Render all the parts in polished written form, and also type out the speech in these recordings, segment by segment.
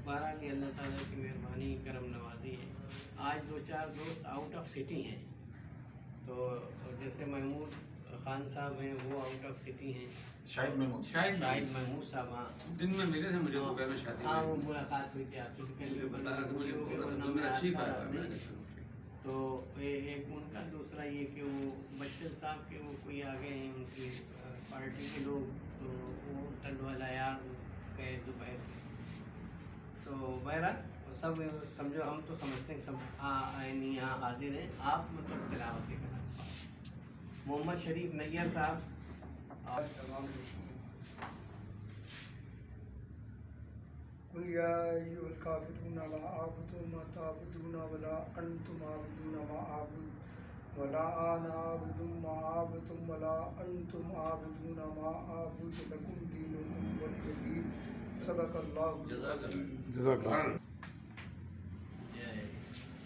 बहरहाल ये अल्लाह ताला की मेहरबानी करम नवाजी है। आज दो चार दोस्त आउट ऑफ सिटी हैं, तो जैसे महमूद खान साहब हैं वो आउट ऑफ सिटी हैं, शाहिद महमूद महमूद साहब हाँ दिन में मिले थे मुझे दुबई में शादी हाँ में। वो मुलाकात हुई थी आपकी मुझे बता रहा था मुझे तो तो मेरा चीफ आया मैं तो एक उनका, दूसरा ये कि वो बच्चन साहब के वो कोई आ गए हैं उनकी पार्टी के लोग, तो वो टंडवाला यार गए दोपहर से। तो बहरहाल सब समझो, हम तो समझते हैं सब आए नहीं यहाँ हाजिर हैं। आप मतलब तिलावत करना मोहम्मद शरीफ नैयर साहब और कुल या अय्युहल काफिरून ला अअबुदु मा तअबुदून वला अंतुम आबिदून मा अअबुद वला अना आबिदु मा अअबुदुम वला अंतुम आबिदून मा अअबुद लकुम दीनुकुम वलिय दीन। सदक़ल्लाहु जज़ाकल्लाह।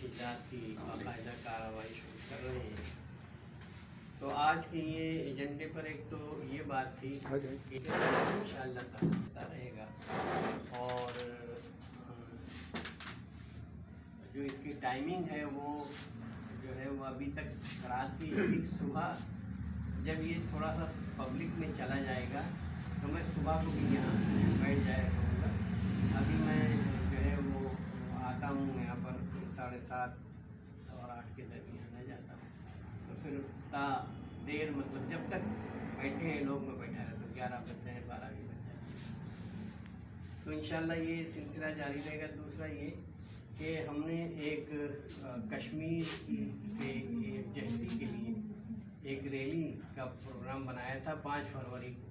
इजाज़त की बाकायदा कार्रवाई शुरू कर रहे हैं। तो आज के ये एजेंडे पर एक तो ये बात थी कि इंशाअल्लाह ताला रहेगा, और जो इसकी टाइमिंग है वो जो है वो अभी तक रात की सुबह जब ये थोड़ा सा पब्लिक में चला जाएगा तो मैं सुबह को भी यहाँ बैठ जाया करूँगा। अभी मैं जो है वो आता हूँ यहाँ पर 7:30 और 8 के दरमियान आ जाता हूँ, तो फिर देर मतलब जब तक बैठे हैं लोग मैं बैठा रहता हूँ, 11 बजते हैं 12 भी बज जाते हैं। तो इंशाल्लाह ये सिलसिला जारी रहेगा। दूसरा ये कि हमने एक कश्मीर के एक जहती के लिए एक रैली का प्रोग्राम बनाया था 5 फरवरी को।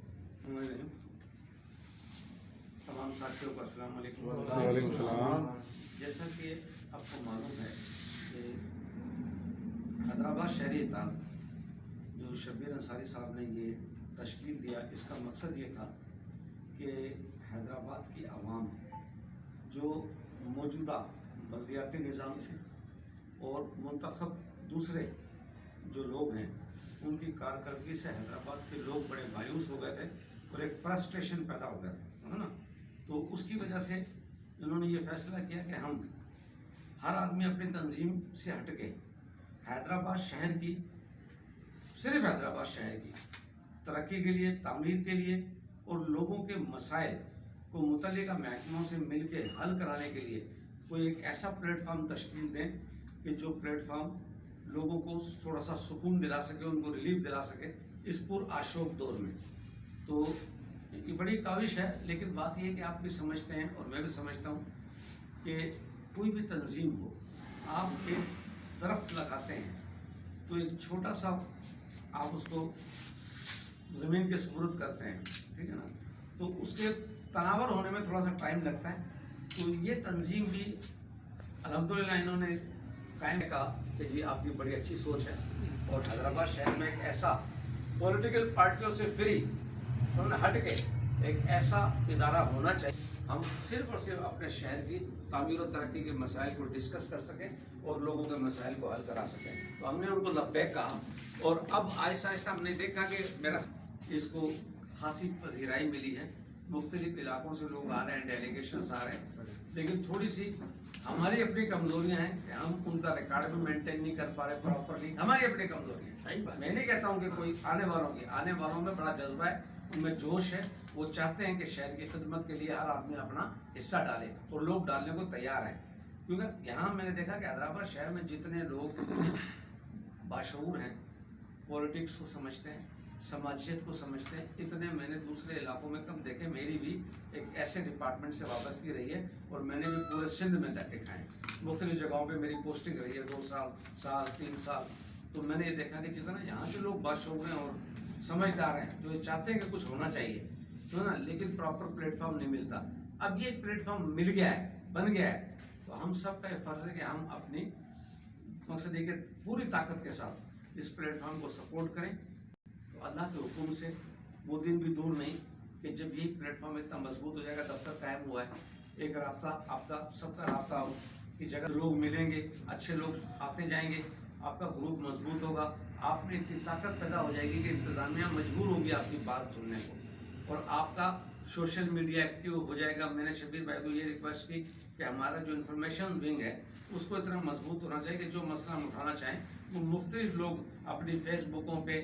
तमाम साथियों को अस्सलाम वालेकुम। वालेकुम सलाम। जैसा कि आपको मालूम है कि हैदराबाद शहरी इत्तेहाद जो शब्बीर अंसारी साहब ने ये तश्कील दिया, इसका मकसद ये था कि हैदराबाद की आवाम जो मौजूदा बल्दियाती निज़ाम से और मुंतखब दूसरे जो लोग हैं उनकी कारकर्दगी से हैदराबाद के लोग बड़े मायूस हो गए थे और एक फ्रस्ट्रेशन पैदा हो गया था, है ना। तो उसकी वजह से इन्होंने ये फैसला किया कि हम हर आदमी अपनी तंजीम से हट के हैदराबाद शहर की, सिर्फ हैदराबाद शहर की तरक्की के लिए, तामीर के लिए और लोगों के मसाइल को मुतल्लिका महकमों से मिल के हल कराने के लिए कोई एक ऐसा प्लेटफार्म तश्कील दें कि जो प्लेटफार्म लोगों को थोड़ा सा सुकून दिला सके, उनको रिलीफ दिला सके इस पुर आशोक दौर में। तो ये बड़ी काविश है, लेकिन बात यह है कि आप भी समझते हैं और मैं भी समझता हूँ कि कोई भी तंजीम हो, आप एक दरख्त लगाते हैं तो एक छोटा सा आप उसको ज़मीन के सुपुर्द करते हैं, ठीक है ना, तो उसके तनावर होने में थोड़ा सा टाइम लगता है। तो ये तंजीम भी अल्हम्दुलिल्लाह इन्होंने कायम कहा कि जी आपकी बड़ी अच्छी सोच है और हैदराबाद शहर में एक ऐसा पॉलिटिकल पार्टियों से फ्री हट के एक ऐसा इदारा होना चाहिए, हम सिर्फ और सिर्फ अपने शहर की तामीर और तरक्की के मसाइल को डिस्कस कर सकें और लोगों के मसाइल को हल करा सकें। तो हमने उनको लब्बैक कहा और अब आहिस्ता आहिस्ता हमने देखा कि मेरा इसको खासी पजीराई मिली है, मुख्तलिफ इलाकों से लोग आ रहे हैं, डेलीगेशंस आ रहे हैं, लेकिन थोड़ी सी हमारी अपनी कमजोरियां हैं कि हम उनका रिकॉर्ड भी मेंटेन नहीं कर पा रहे प्रॉपरली, हमारी अपनी कमजोरियां। मैं नहीं कहता हूँ कि कोई आने वालों में बड़ा जज्बा है, उनमें जोश है, वो चाहते हैं कि शहर की खिदमत के लिए हर आदमी अपना हिस्सा डाले और लोग डालने को तैयार हैं। क्योंकि यहाँ मैंने देखा कि हैदराबाद शहर में जितने लोग बाशऊर हैं, पॉलिटिक्स को समझते हैं, समाजियत को समझते हैं, इतने मैंने दूसरे इलाकों में कम देखे। मेरी भी एक ऐसे डिपार्टमेंट से वाबस्तगी रही है और मैंने भी पूरे सिंध में धक्के खाए, मुख्तलिफ जगहों पे मेरी पोस्टिंग रही है, 2 साल 3 साल। तो मैंने ये देखा कि जितना यहाँ के लोग बाशऊर हैं और समझदार हैं, जो ये चाहते हैं कि कुछ होना चाहिए, तो ना, लेकिन प्रॉपर प्लेटफॉर्म नहीं मिलता। अब ये प्लेटफॉर्म मिल गया है, बन गया है, तो हम सब का ये फ़र्ज़ है कि हम अपनी मकसद है कि पूरी ताकत के साथ इस प्लेटफॉर्म को सपोर्ट करें। तो अल्लाह के हुक्म से वो दिन भी दूर नहीं कि जब यही प्लेटफॉर्म इतना मजबूत हो जाएगा, दफ्तर कायम हुआ है, एक राब्ता आपका सबका राब्ता हो कि जगह लोग मिलेंगे, अच्छे लोग आते जाएंगे, आपका ग्रुप मजबूत होगा, आप में इतनी ताकत पैदा हो जाएगी कि इंतज़ामिया मजबूर होगी आपकी बात सुनने को, और आपका सोशल मीडिया एक्टिव हो जाएगा। मैंने शबीर भाई को ये रिक्वेस्ट की कि हमारा जो इन्फॉर्मेशन विंग है उसको इतना मजबूत होना चाहिए कि जो मसला हम उठाना चाहें वो मुख्तलिफ लोग अपनी फेसबुकों पे,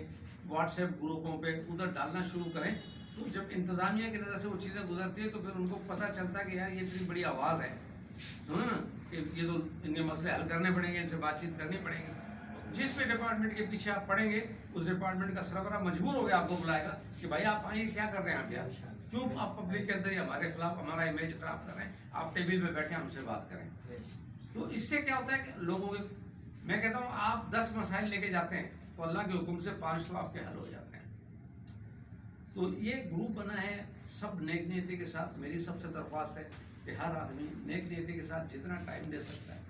व्हाट्सएप ग्रुपों पे उधर डालना शुरू करें। तो जब इंतज़ामिया की नज़र से वो चीज़ें गुजरती है तो फिर उनको पता चलता है कि यार ये इतनी बड़ी आवाज़ है, समझो ना, कि ये तो इनके मसले हल करने पड़ेंगे, इनसे बातचीत करनी पड़ेगी। जिस भी डिपार्टमेंट के पीछे आप पढ़ेंगे उस डिपार्टमेंट का सरबराह मजबूर हो गया आपको बुलाएगा कि भाई आप आइए, क्या कर रहे हैं आप यार, क्यों आप पब्लिक के अंदर ही हमारे खिलाफ हमारा इमेज खराब कर रहे हैं, आप टेबल पे बैठे हमसे बात करें। तो इससे क्या होता है कि लोगों के, मैं कहता हूँ आप 10 मसाइल लेके जाते हैं तो अल्लाह के हुक्म से 5 तो आपके हल हो जाते हैं। तो ये ग्रुप बना है सब नेक नीयती के साथ। मेरी सबसे दरख्वास्त है कि हर आदमी नेक नीयती के साथ जितना टाइम दे सकता है,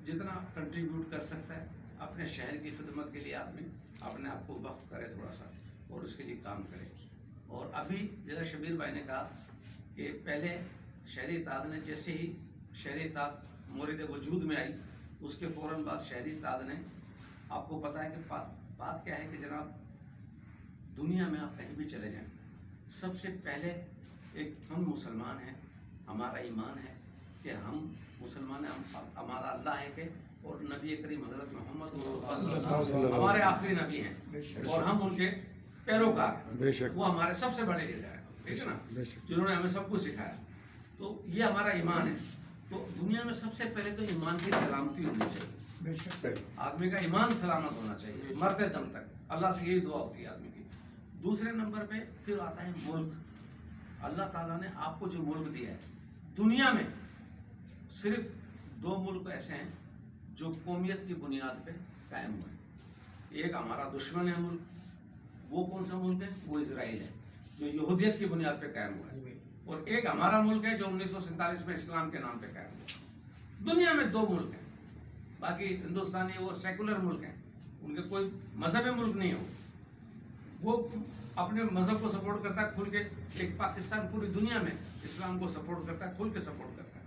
जितना कंट्रीब्यूट कर सकता है, अपने शहर की खिदमत के लिए आदमी अपने आप को वक्फ करे थोड़ा सा और उसके लिए काम करे। और अभी जैसा शबीर भाई ने कहा कि पहले शहरी ताद ने, जैसे ही शहरी ताद मोरिद वजूद में आई उसके फ़ौरन बाद शहरी ताद ने, आपको पता है कि बात क्या है कि जनाब दुनिया में आप कहीं भी चले जाएं, सबसे पहले एक हम मुसलमान हैं, हमारा ईमान है कि हम मुसलमान हैं, हमारा अल्लाह है कि और नबी करीम हज़रत मोहम्मद हमारे आखिरी नबी हैं और हम उनके पैरोकार हैं। वो हमारे सबसे बड़े लीडर हैं, ठीक है ना, जिन्होंने हमें सब कुछ सिखाया। तो ये हमारा ईमान है। तो दुनिया में सबसे पहले तो ईमान की सलामती होनी चाहिए, आदमी का ईमान सलामत होना चाहिए मरते दम तक। अल्लाह से यही दुआ होती है आदमी की। दूसरे नंबर पे फिर आता है मुल्क। अल्लाह ताला ने आपको जो मुल्क दिया है, दुनिया में सिर्फ 2 मुल्क ऐसे हैं जो कौमियत की बुनियाद पे कायम हुए। एक हमारा दुश्मन है मुल्क, वो कौन सा मुल्क है? वो इजराइल है, जो यहूदियत की बुनियाद पे कायम हुआ है। और एक हमारा मुल्क है जो 1947 में इस्लाम के नाम पे कायम हुआ। दुनिया में 2 मुल्क हैं, बाकी हिंदुस्तानी वो सेकुलर मुल्क हैं, उनके कोई मजहबी मुल्क नहीं हो, वो अपने मजहब को सपोर्ट करता है खुल के। एक पाकिस्तान पूरी दुनिया में इस्लाम को सपोर्ट करता है, खुल के सपोर्ट करता है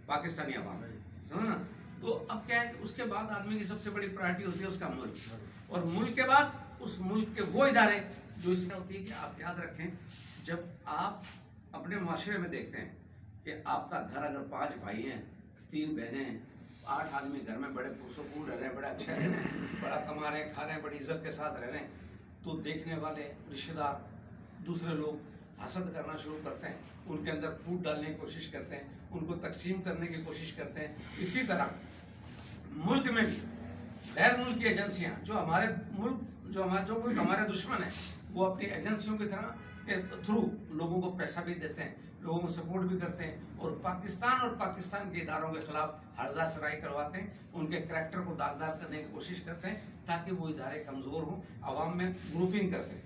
पाकिस्तानी अवाम, समझो ना। तो अब क्या है कि उसके बाद आदमी की सबसे बड़ी प्रायोरिटी होती है उसका मुल्क, और मुल्क के बाद उस मुल्क के वो इदारे जो इसमें होती है कि आप याद रखें, जब आप अपने माशरे में देखते हैं कि आपका घर अगर 5 भाई हैं, 3 बहनें हैं, 8 आदमी घर में बड़े पुरसकून रह रहे हैं, बड़े अच्छे रह रहे हैं, बड़ा कमा रहे हैं, खा रहे हैं, बड़ी इज्जत के साथ रह रहे हैं, तो देखने वाले रिश्तेदार दूसरे लोग हसद करना शुरू करते हैं, उनके अंदर फूट डालने की कोशिश करते हैं, उनको तकसीम करने की कोशिश करते हैं। इसी तरह मुल्क में भी गैर मुल्की एजेंसियां जो हमारे मुल्क जो मुल्क हमारे दुश्मन है, वो अपनी एजेंसियों की तरह के थ्रू लोगों को पैसा भी देते हैं, लोगों को सपोर्ट भी करते हैं, और पाकिस्तान के इदारों के खिलाफ हर्जा चराई करवाते हैं, उनके करैक्टर को दागदार करने की कोशिश करते हैं ताकि वो इदारे कमज़ोर हों। आवाम में ग्रुपिंग करते हैं,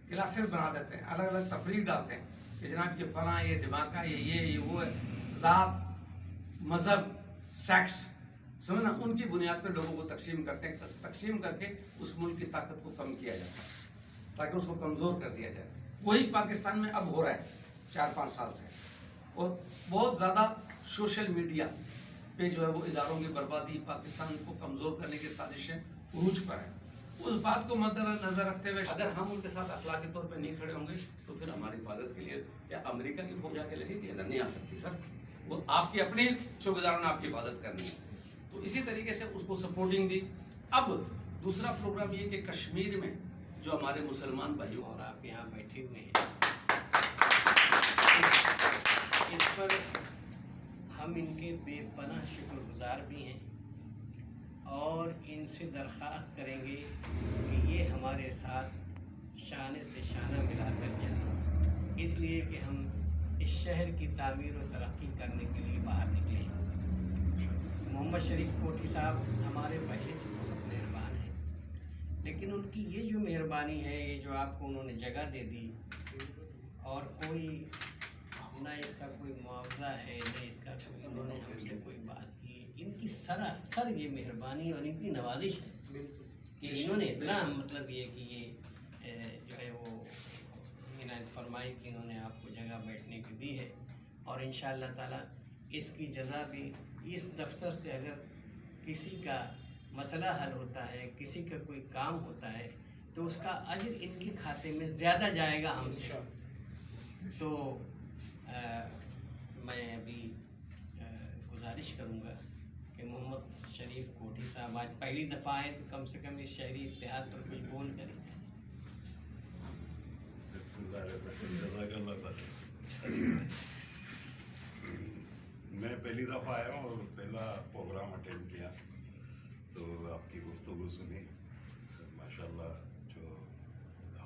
क्लासेस बना देते हैं, अलग अलग तफरीक डालते हैं कि जनाब ये फलां, ये धमाका, ये वो है, ज़ात, मज़हब, सेक्स, समझना, उनकी बुनियाद पर लोगों को तकसीम करते हैं। तकसीम करके उस मुल्क की ताकत को कम किया जाता है ताकि उसको कमज़ोर कर दिया जाए। वही पाकिस्तान में अब हो रहा है 4-5 साल से, और बहुत ज़्यादा सोशल मीडिया पे जो है वो इदारों की बर्बादी, पाकिस्तान को कमज़ोर करने की साजिशें उरूज पर हैं। उस बात को मद्देनजर रखते हुए अगर हम उनके साथ अखलाकी तौर पे नहीं खड़े होंगे तो फिर हमारी हिफाजत के लिए क्या अमेरिका की फौज आके लगेगी? इधर नहीं आ सकती सर, वो आपकी अपनी चौकीदारों ने आपकी हिफाजत करनी है। तो इसी तरीके से उसको सपोर्टिंग दी। अब दूसरा प्रोग्राम ये कि कश्मीर में जो हमारे मुसलमान भाइयों, और आप यहाँ बैठे हुए हैं, इस पर हम इनके बेपनाह शुक्रगुजार भी हैं और इनसे दरख्वास्त करेंगे कि ये हमारे साथ शाने से शाना मिलाकर चलें, इसलिए कि हम इस शहर की तामीर और तरक्की करने के लिए बाहर निकले हैं। मोहम्मद शरीफ कोठी साहब हमारे पहले से बहुत मेहरबान हैं, लेकिन उनकी ये जो मेहरबानी है, ये जो आपको उन्होंने जगह दे दी और कोई ना इसका कोई मुआवजा है, न इसका कोई इन्होंने हमसे कोई बात की, इनकी सरासर ये मेहरबानी और इनकी नवाजिश है कि इन्होंने इतना मतलब ये कि ये जो है वो इनायत फरमाई कि इन्होंने आपको जगह बैठने की दी है, और इंशाअल्लाह ताला इसकी जज़ा भी इस दफ्तर से अगर किसी का मसला हल होता है, किसी का कोई काम होता है, तो उसका अजर इनके खाते में ज़्यादा जाएगा हमसे। तो میں ابھی گزارش کروں گا کہ محمد شریف کوٹھی صاحب آج پہلی دفعہ آئے تو کم سے کم اس شہری اتحاد پر کچھ بول کریں. میں پہلی دفعہ آیا ہوں اور پہلا پروگرام اٹینڈ کیا تو آپ کی گفتگو سنی. ماشاءاللہ جو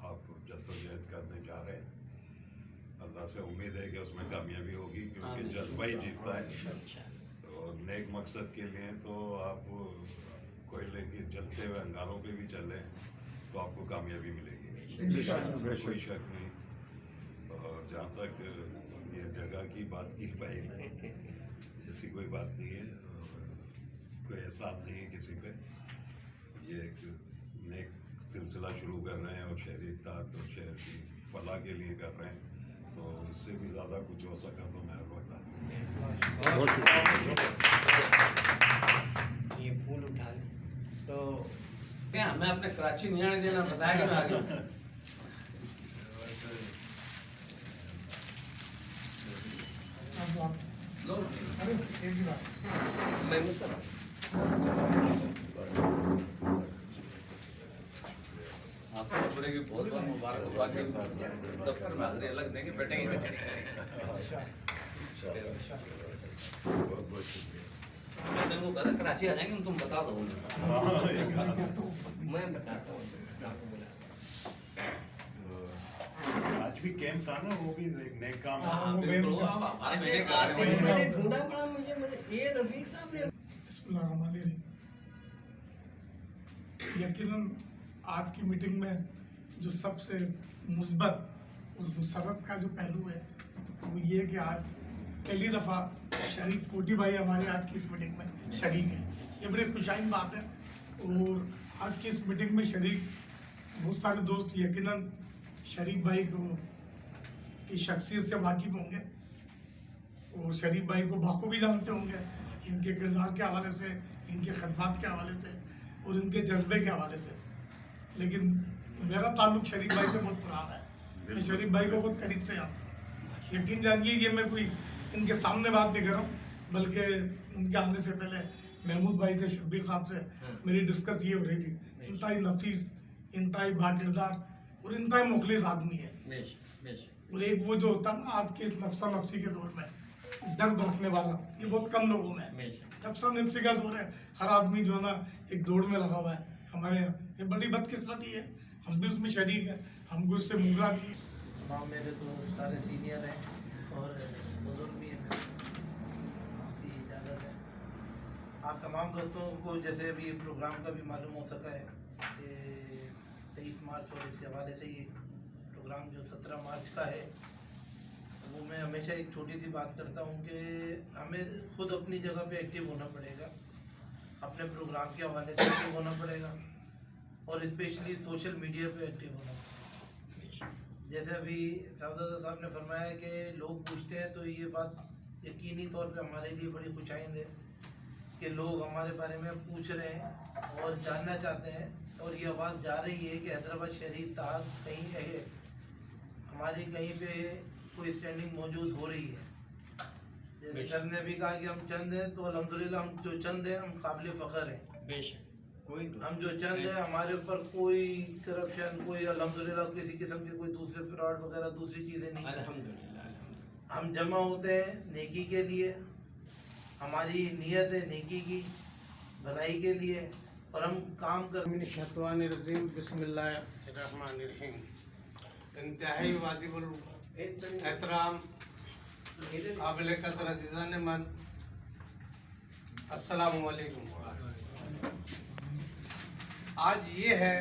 آپ جدوجہد کرنے جا رہے ہیں اللہ سے امید ہے کہ اس میں کامیابی ہوگی کیونکہ جذبہ ہی جیتتا ہے. تو نیک مقصد کے لیے تو آپ کوئلے کے جلتے ہوئے انگاروں پہ بھی چلیں تو آپ کو کامیابی ملے گی, کوئی شک نہیں. اور جہاں تک یہ جگہ کی بات کی بھائی ایسی کوئی بات نہیں ہے, کوئی احساس نہیں ہے کسی پہ. یہ ایک نیک سلسلہ شروع کر رہے ہیں اور شہری اتحاد اور شہر کی فلاح کے لیے کر رہے ہیں, تو اس سے بھی زیادہ کچھ ہو سکا تو میں ہر وقت یہ پھول اٹھا لیں تو کیا ہمیں اپنے کراچی نہیں آنے دینا, بتایا کہ آگے آپ کو پورے کی بہت بہت مبارکباد. دفتر میں حاضری الگ دیں گے, بیٹھیں گے بہت بہت شکریہ. میں نے وہ کہا کراچی آ جائیں گے تم بتا دو میں بتاتا ہوں. آج بھی کیمپ تھا نا, وہ بھی ایک نیک کام ہے. میں نے ڈھونڈا پڑا مجھے یہ رفیق صاحب نے. بسم اللہ الرحمن الرحیم. یقیناً آج کی میٹنگ میں جو سب سے مثبت اور مسرت کا جو پہلو ہے وہ یہ کہ آج پہلی دفعہ شریف کوٹھی بھائی ہمارے آج کی اس میٹنگ میں شریک ہیں. یہ بڑی خوشائن بات ہے. اور آج کی اس میٹنگ میں شریک بہت سارے دوست یقیناً شریف بھائی کو کی شخصیت سے واقف ہوں گے اور شریف بھائی کو بخوبی جانتے ہوں گے, ان کے کردار کے حوالے سے, ان کے خدمات کے حوالے سے اور ان کے جذبے کے حوالے سے. لیکن میرا تعلق شریف بھائی سے بہت پرانا ہے, میں شریف بھائی کو بہت قریب سے جانتا ہوں. یقین جانیے یہ میں کوئی ان کے سامنے بات نہیں کر رہا ہوں, بلکہ ان کے آنے سے پہلے محمود بھائی سے, شبیر صاحب سے میری ڈسکس یہ ہو رہی تھی. انتہائی نفیس, انتہائی باکردار اور انتہائی مخلص آدمی ہے. اور ایک وہ جو ہوتا ہے نا آج کے اس نفسا نفسی کے دور میں درد رکھنے والا, یہ بہت کم لوگوں میں ہے. نفسا نفسی کا دور ہے, ہر آدمی جو ہے نا ایک دوڑ میں لگا ہوا ہے. ہمارے یہ بڑی بدقسمتی ہے, ہم بھی اس میں شریک ہیں, ہم کو اس سے منگا نہیں ہے. تمام میرے تو سارے سینئر ہیں اور بزرگ بھی ہیں, آپ کی اجازت ہے آپ تمام دوستوں کو جیسے ابھی پروگرام کا بھی معلوم ہو سکا ہے کہ 23 مارچ اور اس کے حوالے سے یہ پروگرام جو 17 مارچ کا ہے وہ میں ہمیشہ ایک چھوٹی سی بات کرتا ہوں کہ ہمیں خود اپنی جگہ پہ ایکٹیو ہونا پڑے گا, اپنے پروگرام کے حوالے سے ایکٹیو ہونا پڑے گا اور اسپیشلی سوشل میڈیا پہ ایکٹیو ہونا پڑے گا. جیسے ابھی صاحبزادہ صاحب نے فرمایا کہ لوگ پوچھتے ہیں تو یہ بات یقینی طور پہ ہمارے لیے بڑی خوشائند ہے کہ لوگ ہمارے بارے میں پوچھ رہے ہیں اور جاننا چاہتے ہیں, اور یہ آواز جا رہی ہے کہ حیدرآباد شہری اتحاد کہیں ہے, ہماری کہیں پہ کوئی اسٹینڈنگ موجود ہو رہی ہے. جیسے سر نے بھی کہا کہ ہم چند ہیں, تو الحمدللہ ہم جو چند ہیں ہم قابل فخر ہیں. ہم جو چند ہیں ہمارے اوپر کوئی کرپشن, کوئی الحمدللہ کسی قسم کے کوئی دوسرے فراڈ وغیرہ دوسری چیزیں نہیں ہیں. ہم جمع ہوتے ہیں نیکی کے لیے, ہماری نیت ہے نیکی کی, بھلائی کے لیے, اور ہم کام کرتے من الشیطان الرجیم. بسم اللہ الرحمن الرحیم. انتہائی واجب الاحترام قابل قدر عزیزان من, السلام علیکم. آج یہ ہے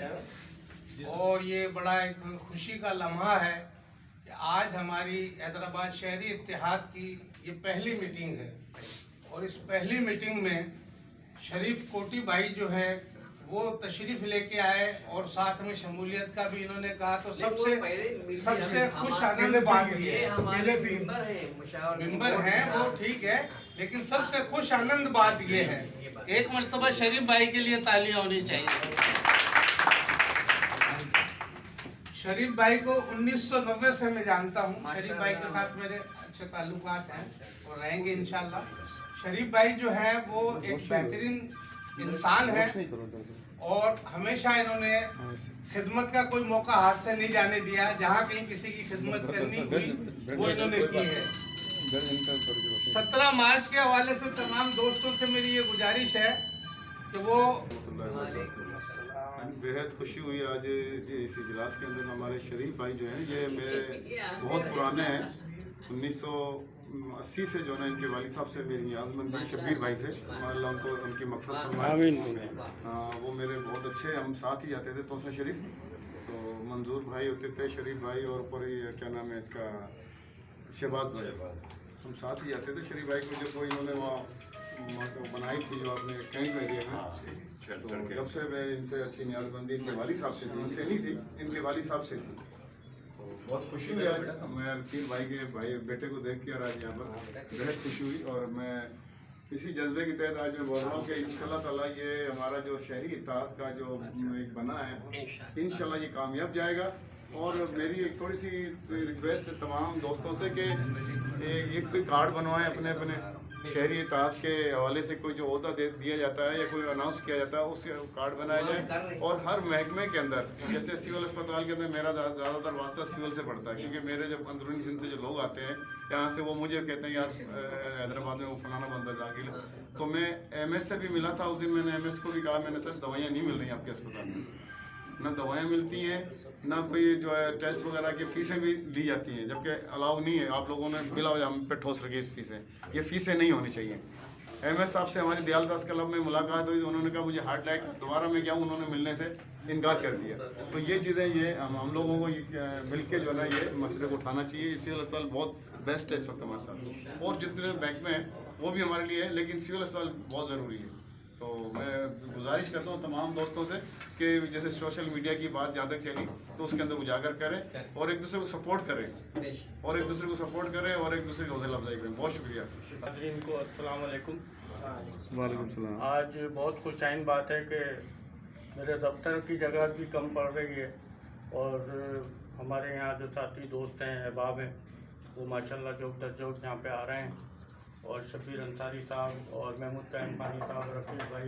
اور یہ بڑا ایک خوشی کا لمحہ ہے کہ آج ہماری حیدرآباد شہری اتحاد کی یہ پہلی میٹنگ ہے, اور اس پہلی میٹنگ میں شریف کوٹھی بھائی جو ہے وہ تشریف لے کے آئے اور ساتھ میں شمولیت کا بھی انہوں نے کہا. تو سب سے خوش آنند بات یہ ممبر ہیں وہ ٹھیک ہے, لیکن سب سے خوش آنند بات یہ ہے, ایک مرتبہ شریف بھائی کے لیے تالیاں ہونی چاہیے. शरीफ भाई को 1990 से मैं जानता हूँ। शरीफ भाई के साथ मेरे अच्छे ताल्लुकात हैं और रहेंगे इंशाल्लाह। शरीफ भाई जो है वो एक बेहतरीन इंसान है और हमेशा इन्होंने खिदमत का कोई मौका हाथ से नहीं जाने दिया। जहाँ कहीं किसी की खिदमत करनी हुई वो इन्होंने की है। 17 मार्च के हवाले से तमाम दोस्तों से मेरी ये गुजारिश है कि वो बेहद खुशी हुई आज इस इजलास के अंदर। हमारे शरीफ भाई जो हैं ये मेरे बहुत पुराने हैं। 1980 से जो है इनके वालिद साहब से मेरी नियाज़मंदी शब्बीर भाई से, अल्लाह उनको उनकी मग़फ़िरत फरमाए। वो मेरे बहुत अच्छे, हम साथ ही जाते थे तोसा शरीफ। तो मंजूर भाई होते थे, शरीफ भाई, और ऊपर क्या नाम है इसका, शहबाज भाई, हम साथ ही जाते थे। शरीफ भाई को जो कोई इन्होंने वहाँ बनाई थी जो आपने कैंप एरिया में, तो जब से मैं इनसे अच्छी नियाज़मंदी इनके वालिद साहब से थी, इनसे नहीं थी, इनके वालिद साहब से थी। तो बहुत खुशी हुई आज मैं पीर भाई के बेटे को देख के और आज यहाँ पर बेहद खुशी हुई। और मैं इसी जज्बे के तहत आज मैं बोल रहा हूँ कि इंशाल्लाह ताला ये हमारा जो शहरी इत्तेहाद का जो एक बना है, इंशाल्लाह ये कामयाब जाएगा। और मेरी एक थोड़ी सी रिक्वेस्ट है तमाम दोस्तों से कि एक कोई कार्ड बनवाएं अपने अपने शहरी इत्तेहाद के हवाले से। कोई जो ओहदा दिया जाता है या कोई अनाउंस किया जाता है उसके कार्ड बनाया जाए। और हर महकमे के अंदर, जैसे सिविल अस्पताल के अंदर मेरा ज़्यादातर वास्ता सिविल से पड़ता है, क्योंकि मेरे जब अंदरूनी सिंध से जो लोग आते हैं यहाँ से, वो मुझे कहते हैं यार हैदराबाद में वो फलाना बंदा दाखिल। तो मैं MS से भी मिला था उस दिन। मैंने MS को भी कहा, मैंने सर दवाइयाँ नहीं मिल रही आपके अस्पताल में, ना दवाएं मिलती हैं, ना कोई जो है टेस्ट वगैरह की फ़ीसें भी ली जाती हैं, जबकि अलाउ नहीं है। आप लोगों ने बिला वजह हम पे ठोस रखी फ़ीसें, ये फ़ीसें नहीं होनी चाहिए। MS साहब से हमारी दयाल दास क्लब में मुलाकात हुई तो उन्होंने कहा मुझे हार्ट लाइट दोबारा मैं गया, उन्होंने मिलने से इनकार कर दिया। तो ये चीज़ें ये हम लोगों को मिल के जो है ना ये मसले को उठाना चाहिए। सिविल अस्पताल बहुत बेस्ट है इस वक्त हमारे साथ, और जितने बैंक में हैं वो भी हमारे लिए है, लेकिन सिविल अस्पताल बहुत ज़रूरी है। तो मैं गुजारिश करता हूँ तमाम दोस्तों से कि जैसे सोशल मीडिया की बात जहाँ तक चली तो उसके अंदर उजागर करें और एक दूसरे को सपोर्ट करें और एक दूसरे की हौसला अफजाई करें। बहुत शुक्रिया। नाज़रीन को अस्सलाम वालेकुम। वालेकुम सलाम। आज बहुत खुशाइन बात है कि मेरे दफ्तर की जगह भी कम पड़ रही है और हमारे यहाँ जो साथी दोस्त हैं, अहबाब हैं, वो माशाल्लाह जोक दर जोक यहाँ पे आ रहे हैं। और शब्बीर अंसारी साहब और महमूद कैम खानी साहब, रफ़ीक भाई,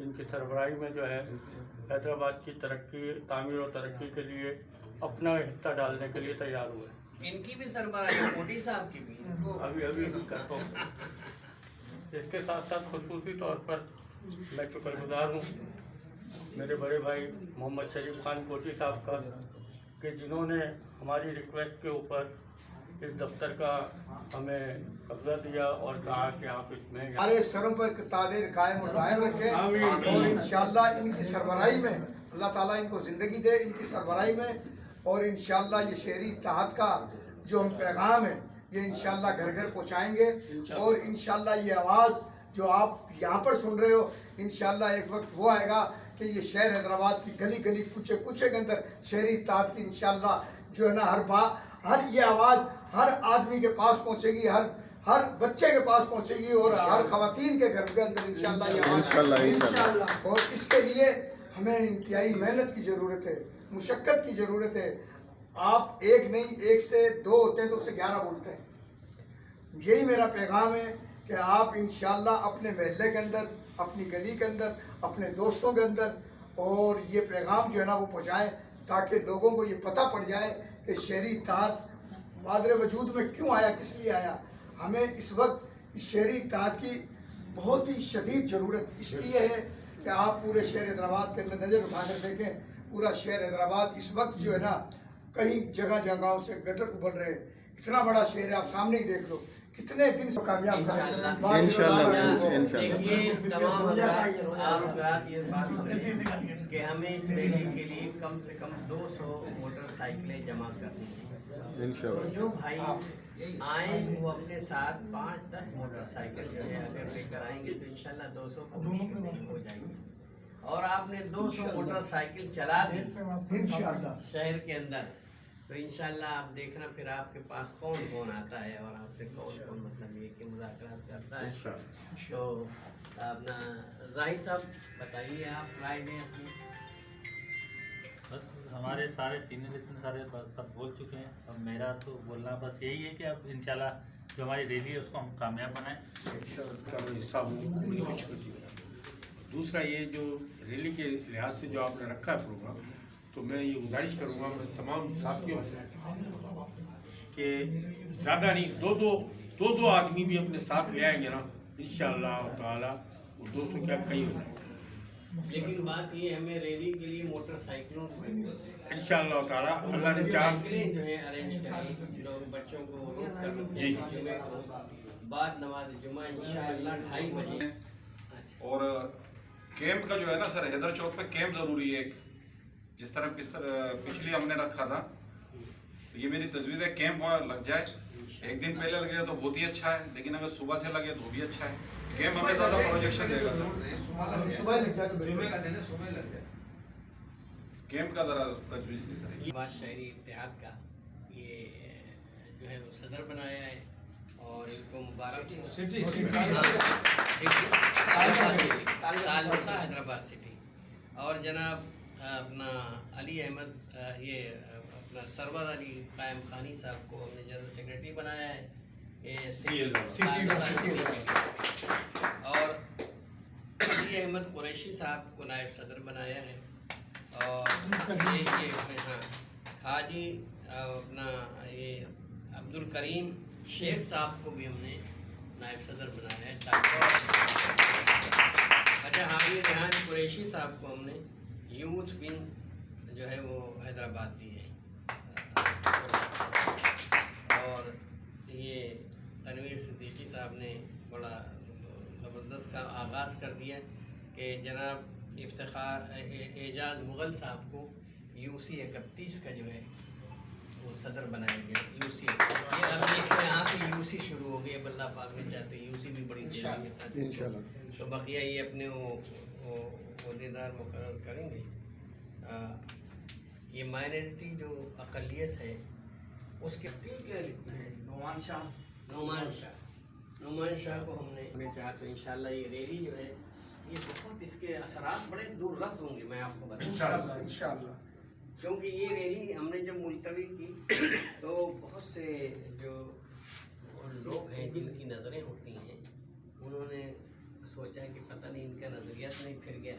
इनकी सरबराही में जो है हैदराबाद की तरक्की, तामीर और तरक्की के लिए अपना हिस्सा डालने के लिए तैयार हुए। इनकी भी सरबराही, मोदी साहब की भी अभी करता हूँ। इसके साथ साथ खुसूसी तौर पर मैं शुक्रगुजार हूँ मेरे बड़े भाई मोहम्मद शरीफ खान कोटी साहब का, कि जिन्होंने हमारी रिक्वेस्ट के ऊपर इस दफ्तर का हमें कब्जा दिया और कहा कि आप इसमें हमारे सरों पर तादेर कायम और दायम रखें। और इंशाल्लाह इनकी सरबराही में अल्लाह ताला इनको ज़िंदगी दे, इनकी सरबराही में। और इंशाल्लाह ये शहरी इत्तेहाद का जो हम पैगाम है ये इंशाल्लाह घर घर पहुँचाएँगे। और इंशाल्लाह ये आवाज़ जो आप यहाँ पर सुन रहे हो, इंशाल्लाह एक वक्त वो आएगा कि ये शहर हैदराबाद की गली गली कुचे कुचे के अंदर शहरी इत्तेहाद की इंशाल्लाह जो है ना हर ये आवाज़ हर आदमी के पास पहुँचेगी, हर बच्चे के पास पहुँचेगी और हर ख़वातीन के घर के अंदर इंशाल्लाह ये आवाज़। इंशाल्लाह। और इसके लिए हमें इंतहाई मेहनत की ज़रूरत है, मुशक्क़त की ज़रूरत है। आप एक नहीं, एक से 2 होते हैं तो उससे 11 बोलते हैं। यही मेरा पैगाम है कि आप इंशाल्लाह अपने महल्ले के अंदर, अपनी गली के अंदर, अपने दोस्तों के अंदर और ये पैगाम जो है ना वो पहुँचाएँ, ताकि लोगों को ये पता पड़ जाए कि शहरी इत्तेहाद मादरे वजूद में क्यों आया, किस लिए आया। हमें इस वक्त इस शहरी इत्तेहाद की बहुत ही शदीद ज़रूरत इसलिए है कि आप पूरे शहर हैदराबाद के अंदर नज़र उठाकर देखें। पूरा शहर हैदराबाद इस वक्त जो है ना कई जगहों से गटर उबल रहे हैं। इतना बड़ा शहर है, आप सामने ही देख लो, कितने दिन से कामयाब कि हमें इस रैली के लिए कम से कम 200 मोटरसाइकिलें जमा करनी है। तो जो भाई आए वो अपने साथ 5-10 मोटरसाइकिल जो है अगर लेकर आएंगे तो इंशाल्लाह 200 हो जाएंगे। और आपने 200 मोटरसाइकिल चला दी इंशाल्लाह शहर के अंदर, तो इंशाल्लाह आप देखना फिर आपके पास कौन कौन आता है और आपसे कौन कौन मतलब ये कि मुज़ाकरात करता है। तो अपना जाहिद साहब बताइए, आप राय दें अपनी। हमारे सारे सीनियर इतने सारे सब बोल चुके हैं। अब मेरा तो बोलना बस यही है कि अब इंशाल्लाह जो हमारी रैली है उसको हम कामयाब बनाएं। हिस्सा हूँ उनकी खुशी में। दूसरा ये जो रैली के लिहाज से जो आपने रखा है प्रोग्राम, तो मैं ये गुजारिश करूँगा मैं तमाम साथियों से कि ज़्यादा नहीं, दो आदमी भी अपने साथ ले आएंगे ना, इंशाअल्लाह ताला वो 200 क्या कई हो जाएंगे। लेकिन बात ये हमें रैली के लिए मोटरसाइकिलों इंशाअल्लाह ताला अल्लाह ने चाहा जो है अरेंज करें, लोग बच्चों को रोक कर जी। जुमे को बाद नमाज जुमा इंशाअल्लाह 2:30 बजे। और कैंप का जो है ना सर, हैदर चौक पे कैंप ज़रूरी है। जिस तरह पिछली हमने रखा था, तो ये मेरी तजवीज़ है कैंप वहाँ लग जाए। एक दिन पहले लगे तो बहुत ही अच्छा है, लेकिन अगर सुबह से लगे तो भी अच्छा है। कैंप हमें ज़्यादा प्रोजेक्शन देगा सर। सुबह लग जाए, जुमे का दिन है, सुबह लग जाए। कैंप का ज़रा तजवीज़ थी सर। ये बात शहरी इत्तेहाद का ये जो है वो सदर बनाया है और इनको मुबारक ताल्लुका हैदराबाद सिटी। और जनाब अपना अली अहमद ये अपना सरवर अली कायम खानी साहब को हमने जनरल सेक्रेटरी बनाया है ये और अली अहमद कुरैशी साहब को नायब सदर बनाया है। और ये हाँ हाजी अपना ये अब्दुल करीम शेख साहब को भी हमने नायब सदर बनाया है। अच्छा हाजी रेहान कुरैशी साहब को हमने यूथ विंग जो है वो हैदराबाद दी है। और ये तनवीर सिद्दीकी साहब ने बड़ा ज़बरदस्त का आगाज़ कर दिया कि जनाब इफ्तिखार एजाज मुग़ल साहब को यूसी 31 का जो है वो सदर बनाया गया। यूसी ये अब देखिए यहाँ से यूसी शुरू हो गई, अल्लाह पाक ने चाहे तो यूसी भी बड़ी तेज़ी के साथ इंशाल्लाह। तो बकिया ये अपने वो ओहदेदार मुकर्रर करेंगे। ये माइनॉरिटी जो अक़लियत है उसके पीर क्या लिखना है, नोमान शाह को हमने चाहा तो इंशाल्लाह ये रैली जो है ये बहुत इसके असरात बड़े दूररस होंगे। मैं आपको बताऊँ इंशाल्लाह क्योंकि ये रैली हमने जब मुलतवी की तो बहुत से जो लोग हैं जिनकी नज़रें होती हैं उन्होंने सोचा कि पता नहीं इनका नज़रिया तो नहीं फिर गया।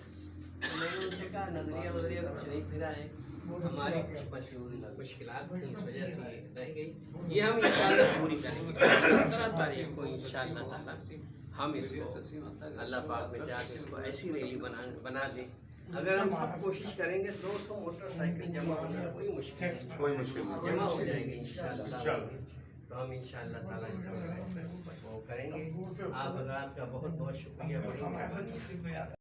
तो मैंने उनसे कहा नज़रिया वज़रिया कुछ नहीं फिरा है, हमारी कुछ मुश्किलात थी इस वजह से रह गई। ये हम इंशाल्लाह पूरी करेंगे। 17 तारीख को इंशाल्लाह ताला हम इसको अल्लाह पाक में चाहते इसको ऐसी रैली बना दें। अगर हम सब कोशिश करेंगे 200 मोटरसाइकिल जमा होना कोई मुश्किल जमा हो जाएगी इंशाल्लाह। तो हम इंशाल्लाह ताला इसको वो करेंगे। आप हज़रात का बहुत बहुत शुक्रिया।